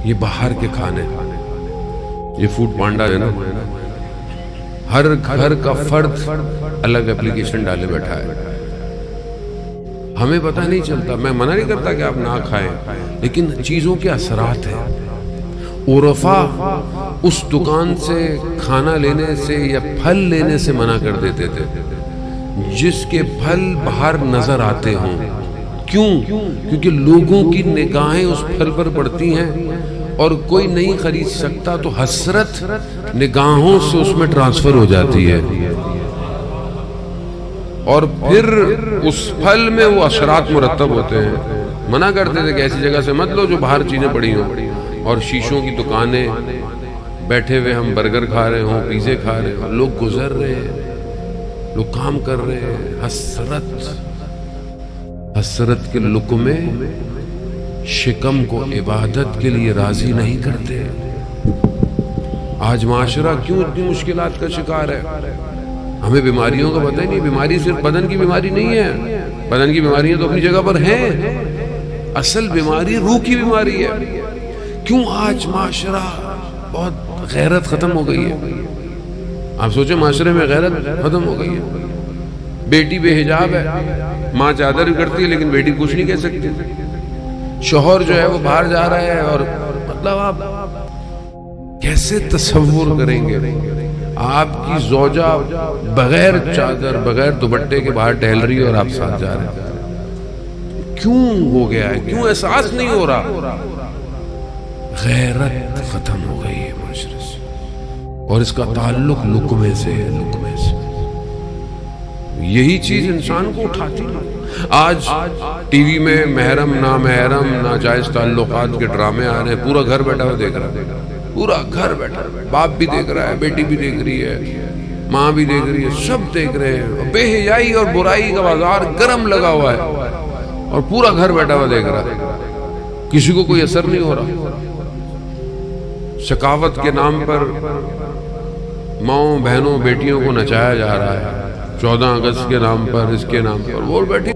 ये बाहर के खाने, ये फूड पांडा है ना, हर घर का फर्द अलग एप्लीकेशन डाले बैठा है। हमें पता नहीं चलता। मैं मना नहीं करता कि आप ना खाएं, लेकिन चीजों के असरात हैं। उरफा उस दुकान से खाना लेने से या फल लेने से मना कर देते थे जिसके फल बाहर नजर आते हों। क्यों? क्योंकि लोगों की निगाहें उस फल पर पड़ती हैं और कोई नहीं खरीद सकता, तो हसरत निगाहों से उसमें ट्रांसफर हो जाती है और फिर उस फल में वो असरात मुरत्तब होते हैं। मना करते थे कि ऐसी जगह से मत लो जो बाहर चीजें पड़ी हों, और शीशों की दुकानें, बैठे हुए हम बर्गर खा रहे हों, पिज़्ज़े खा रहे हों, लोग गुजर रहे हैं, लोग काम कर रहे हैं। हसरत के लुक़्मे शिकम को इबादत के लिए राजी नहीं करते। आज माशरा क्यों इतनी मुश्किलात का शिकार है? हमें बीमारियों का पता ही नहीं। बीमारी सिर्फ बदन की बीमारी नहीं है, बदन की बीमारियां तो अपनी जगह पर हैं। असल बीमारी रूह की बीमारी है। क्यों आज माशरा बहुत गैरत खत्म हो गई है? आप सोचे माशरे में गैरत खत्म हो गई है। बेटी बेहिजाब है, माँ चादर करती है, लेकिन बेटी कुछ नहीं कह सकती। शौहर जो है वो बाहर जा रहा है, और मतलब आप कैसे तसव्वुर करेंगे आपकी ज़ौजा बगैर चादर बगैर दुपट्टे के बाहर टहल रही है और आप साथ जा रहे हैं? क्यों हो गया है? क्यों एहसास नहीं हो रहा? गैरत खत्म हो गई है माशरे से, और इसका ताल्लुक लुक़्मे से है। लुक़्मे से यही चीज इंसान को उठाती है। आज टीवी में महरम ना महरम नाजायज ताल्लुकात के ड्रामे आ रहे हैं। पूरा घर बैठा हुआ देख रहा है, पूरा घर बैठा, बाप भी देख रहा है, बेटी भी देख रही है, माँ भी देख रही है, सब देख रहे हैं। बेहयाई और बुराई का बाजार गर्म लगा हुआ है और पूरा घर बैठा हुआ देख रहा है। किसी को कोई असर नहीं हो रहा। शकावत के नाम पर माओ बहनों बेटियों को नचाया जा रहा है। 14 अगस्त के नाम पर, इसके नाम पर वो बैठी